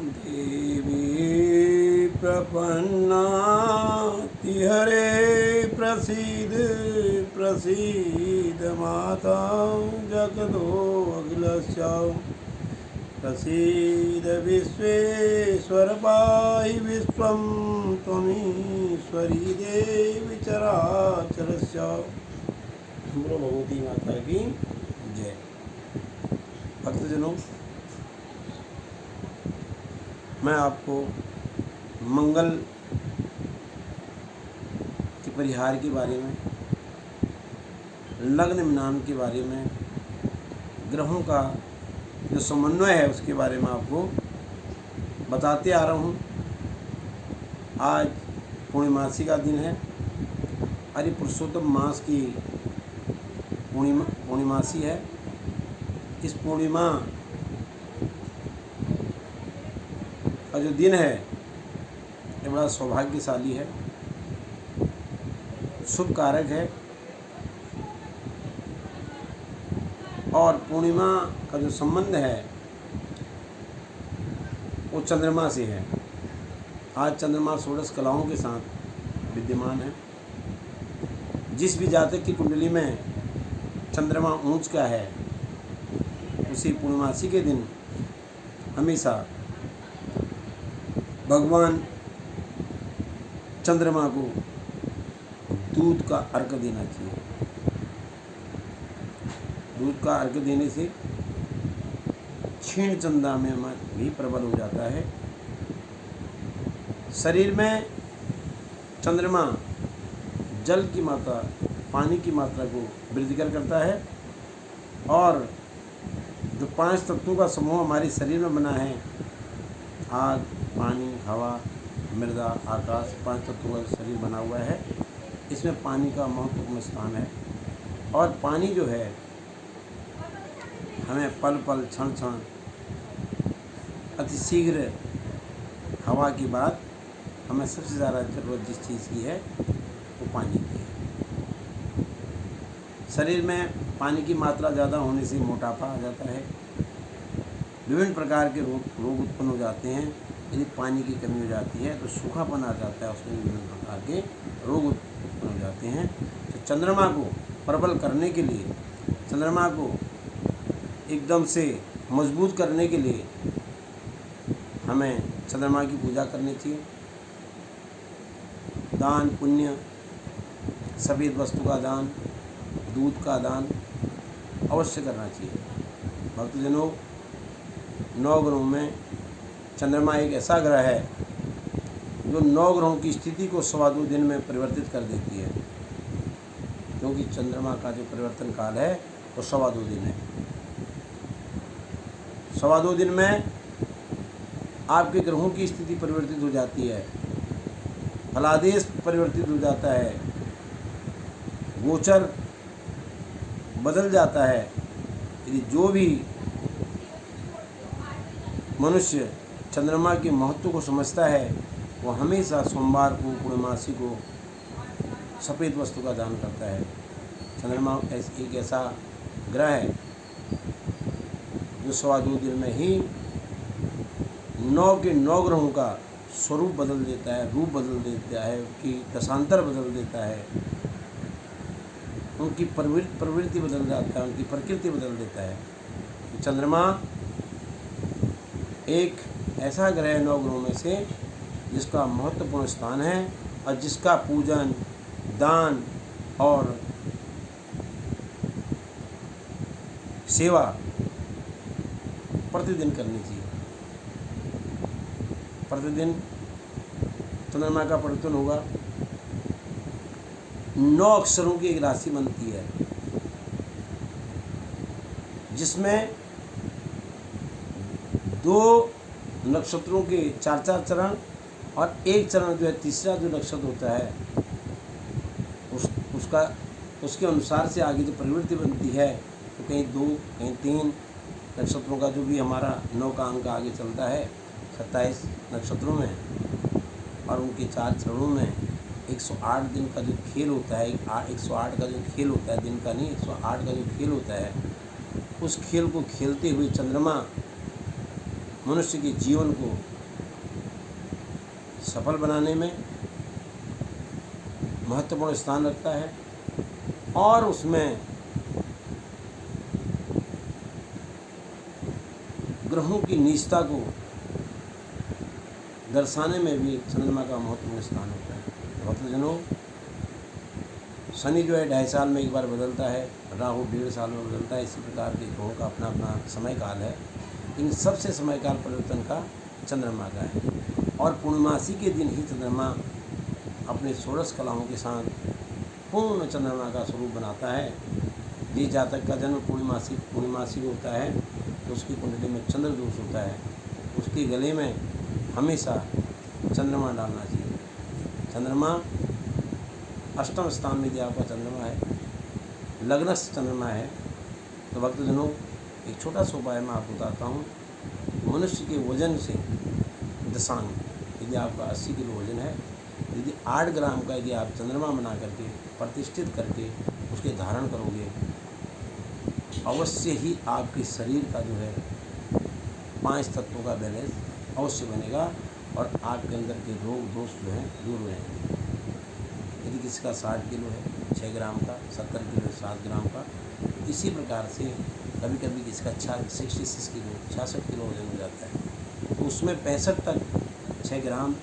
देवी प्रपन्नातिहरे प्रसीद प्रसीद माता जगदोऽखिलस्य प्रसीद विश्वेश्वर पाहि विश्वं त्वमीश्वरी देवी चराचरस्य। बोलो भगवती माता की जय। भक्तजनों, मैं आपको मंगल के परिहार के बारे में, लग्न मिलान के बारे में, ग्रहों का जो समन्वय है उसके बारे में आपको बताते आ रहा हूँ। आज पूर्णिमासी का दिन है। हरि पुरुषोत्तम मास की पूर्णिमासी है। इस पूर्णिमा का जो दिन है ये बड़ा सौभाग्यशाली है, शुभ कारक है। और पूर्णिमा का जो संबंध है वो चंद्रमा से है। आज चंद्रमा षोडश कलाओं के साथ विद्यमान है। जिस भी जातक की कुंडली में चंद्रमा ऊंच का है उसी पूर्णिमासी के दिन हमेशा भगवान चंद्रमा को दूध का अर्घ देना चाहिए। दूध का अर्घ देने से क्षीण चंदा में मन भी प्रबल हो जाता है। शरीर में चंद्रमा जल की मात्रा, पानी की मात्रा को वृद्धिकर करता है। और जो 5 तत्वों का समूह हमारे शरीर में बना है, आग, पानी, हवा, मृदा, आकाश, 5 तत्वों का शरीर बना हुआ है। इसमें पानी का महत्वपूर्ण स्थान है। और पानी जो है हमें पल पल, क्षण क्षण, अतिशीघ्र हवा की बात हमें सबसे ज़्यादा ज़रूरत जिस चीज़ की है वो पानी की है। शरीर में पानी की मात्रा ज़्यादा होने से मोटापा आ जाता है, विभिन्न प्रकार के रोग उत्पन्न हो जाते हैं। यदि पानी की कमी हो जाती है तो सूखापन आ जाता है, उसमें विभिन्न प्रकार के रोग उत्पन्न हो जाते हैं। तो चंद्रमा को प्रबल करने के लिए, चंद्रमा को एकदम से मजबूत करने के लिए हमें चंद्रमा की पूजा करनी चाहिए। दान पुण्य, सफ़ेद वस्तु का दान, दूध का दान अवश्य करना चाहिए। भक्तजनों, 9 ग्रहों में चंद्रमा एक ऐसा ग्रह है जो 9 ग्रहों की स्थिति को 2.25 दिन में परिवर्तित कर देती है। क्योंकि चंद्रमा का जो परिवर्तन काल है वो 2.25 दिन है। 2.25 दिन में आपके ग्रहों की स्थिति परिवर्तित हो जाती है, फलादेश परिवर्तित हो जाता है, गोचर बदल जाता है। यदि जो भी मनुष्य चंद्रमा के महत्व को समझता है वो हमेशा सोमवार को, पूर्णिमासी को सफ़ेद वस्तु का दान करता है। चंद्रमा एक ऐसा ग्रह है जो 2.25 दिन में ही 9 के 9 ग्रहों का स्वरूप बदल देता है, रूप बदल देता है, उनकी दशांतर बदल देता है, उनकी प्रवृत्ति बदल जाता है, उनकी प्रकृति बदल देता है। चंद्रमा एक ऐसा ग्रह 9 ग्रहों में से जिसका महत्वपूर्ण स्थान है और जिसका पूजन, दान और सेवा प्रतिदिन करनी चाहिए। प्रतिदिन चंद्रमा का परिवर्तन होगा। 9 अक्षरों की एक राशि बनती है जिसमें 2 नक्षत्रों के 4-4 चरण और एक चरण जो है तीसरा जो नक्षत्र होता है उसके अनुसार से आगे जो प्रवृत्ति बनती है तो कहीं 2, कहीं 3 नक्षत्रों का जो भी हमारा 9 का अंक आगे चलता है 27 नक्षत्रों में और उनके 4 चरणों में 108 दिन का जो खेल होता है, 108 का जो खेल होता है, दिन का नहीं, 108 का जो खेल होता है, उस खेल को खेलते हुए चंद्रमा मनुष्य के जीवन को सफल बनाने में महत्वपूर्ण स्थान रखता है और उसमें ग्रहों की नीचता को दर्शाने में भी चंद्रमा का महत्वपूर्ण स्थान होता है। भक्तजनों, शनि जो है 2.5 साल में एक बार बदलता है, राहु 1.5 साल में बदलता है। इसी प्रकार के ग्रहों का अपना अपना समय काल है। इन सबसे समय काल परिवर्तन का चंद्रमा का है और पूर्णमासी के दिन ही चंद्रमा अपने षोडश कलाओं के साथ पूर्ण चंद्रमा का स्वरूप बनाता है। जिस जातक का जन्म पूर्णमासी होता है तो उसकी कुंडली में चंद्र दोष होता है, उसके गले में हमेशा चंद्रमा डालना चाहिए। चंद्रमा अष्टम स्थान में यदि आपका चंद्रमा है, लग्नस्थ चंद्रमा है, तो भक्तजनों एक छोटा सा उपाय मैं आपको बताता हूँ। मनुष्य के वजन से दशांग, यदि आपका 80 किलो वजन है, यदि 8 ग्राम का यदि आप चंद्रमा बना करके प्रतिष्ठित करके उसके धारण करोगे, अवश्य ही आपके शरीर का जो है 5 तत्वों का बैलेंस अवश्य बनेगा और आपके अंदर के रोग दोष जो हैं दूर हो जाएंगे। यदि किसी का 60 किलो है 6 ग्राम का, 70 किलो है 7 ग्राम का, इसी प्रकार से कभी कभी किसी का 66 किलो 66 किलो वजन हो जाता है, तो उसमें 65 तक 6 ग्राम,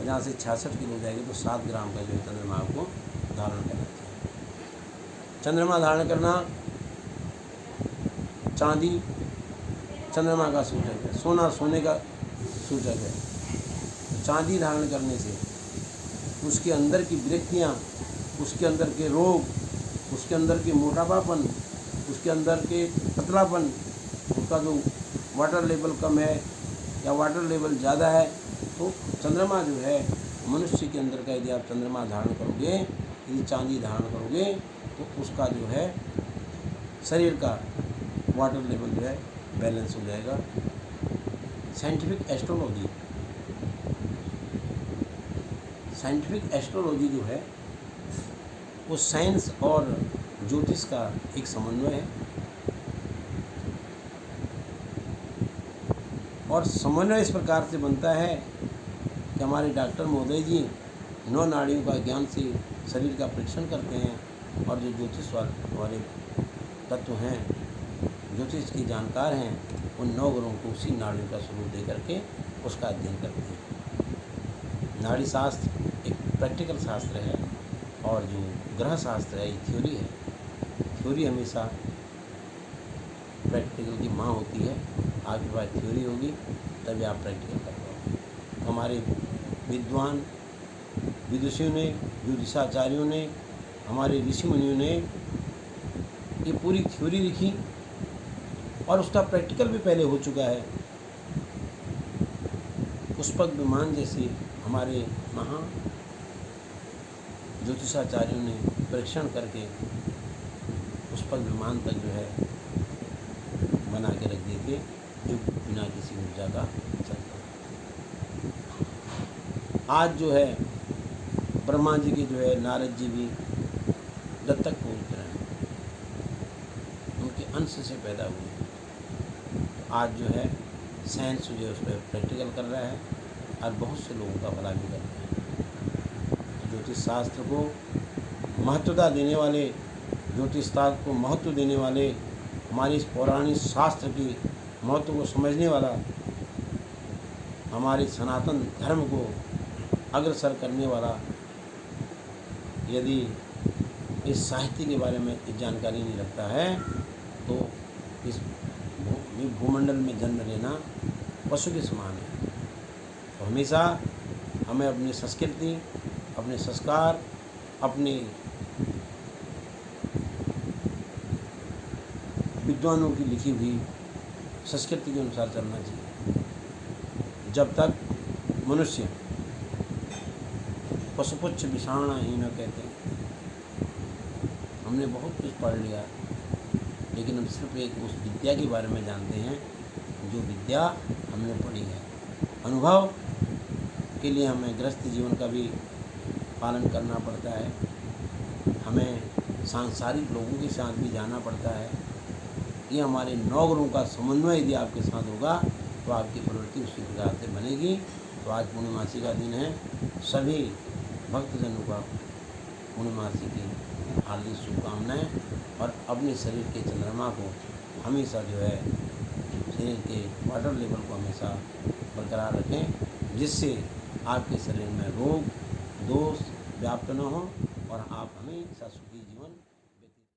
जहाँ से 66 किलो हो जाएगी तो 7 ग्राम का जो है चंद्रमा आपको धारण करना चाहिए। चंद्रमा धारण करना, चांदी चंद्रमा का सूचक है, सोना सोने का सूचक है। चांदी धारण करने से उसके अंदर की विरक्तियाँ, उसके अंदर के रोग, उसके अंदर के मोटापापन, उसके अंदर के पतलापन, उसका जो वाटर लेवल कम है या वाटर लेवल ज़्यादा है, तो चंद्रमा जो है मनुष्य के अंदर का यदि आप चंद्रमा धारण करोगे, यदि चांदी धारण करोगे, तो उसका जो है शरीर का वाटर लेवल जो है बैलेंस हो जाएगा। साइंटिफिक एस्ट्रोलॉजी जो है वो साइंस और ज्योतिष का एक समन्वय है और समन्वय इस प्रकार से बनता है कि हमारे डॉक्टर महोदय जी 9 नाड़ियों का ज्ञान से शरीर का परीक्षण करते हैं और जो ज्योतिष वाले तत्व हैं, ज्योतिष के जानकार हैं, उन 9 ग्रहों को उसी नाड़ियों का स्वरूप दे करके उसका अध्ययन करते हैं। नाड़ी शास्त्र एक प्रैक्टिकल शास्त्र है और जो ग्रह शास्त्र है ये थ्योरी है। थ्योरी हमेशा प्रैक्टिकल की माँ होती है। आपके पास थ्योरी होगी तभी आप प्रैक्टिकल कर पाओगे। हमारे विद्वान विदुषियों ने, ज्योतिषाचार्यों ने, हमारे ऋषि मुनियों ने ये पूरी थ्योरी लिखी और उसका प्रैक्टिकल भी पहले हो चुका है। पुष्पक विमान जैसे हमारे महा ज्योतिषाचार्यों ने परीक्षण करके पुष्पक विमान तक जो है बना के रख दिए थे, जो बिना किसी ऊर्जा का चलता। आज जो है ब्रह्मा जी के जो है नारद जी भी दत्तक पुत्र हैं, उनके अंश से पैदा हुए। आज जो है साइंस जो है उस पर प्रैक्टिकल कर रहा है और बहुत से लोगों का भला भी कर रहा है। ज्योतिष शास्त्र को महत्वता देने वाले, ज्योतिष शास्त्र को महत्व देने वाले, हमारे इस पौराणिक शास्त्र की महत्व को समझने वाला, हमारे सनातन धर्म को अग्रसर करने वाला यदि इस साहित्य के बारे में इस जानकारी नहीं रखता है तो इस भूमंडल में जन्म लेना पशु के समान है। तो हमेशा हमें अपनी संस्कृति, अपने संस्कार, अपने विद्वानों की लिखी हुई संस्कृति के अनुसार चलना चाहिए। जब तक मनुष्य पशुपुच्छ विषाणा ही न कहते हैं। हमने बहुत कुछ पढ़ लिया लेकिन हम सिर्फ एक उस विद्या के बारे में जानते हैं जो विद्या हमने पढ़ी है। अनुभव के लिए हमें गृहस्थ जीवन का भी पालन करना पड़ता है, हमें सांसारिक लोगों के साथ भी जाना पड़ता है। ये हमारे 9 गुणों का समन्वय यदि आपके साथ होगा तो आपकी प्रवृत्ति उसी प्रकार से बनेगी। तो आज पूर्णिमासी का दिन है, सभी भक्तजनों का पूर्णिमासी की हार्दिक शुभकामनाएँ। और अपने शरीर के चंद्रमा को हमेशा जो है शरीर के वाटर लेवल को हमेशा बरकरार रखें, जिससे आपके शरीर में रोग दोष व्याप्त न हो और आप हमेशा सुखी जीवन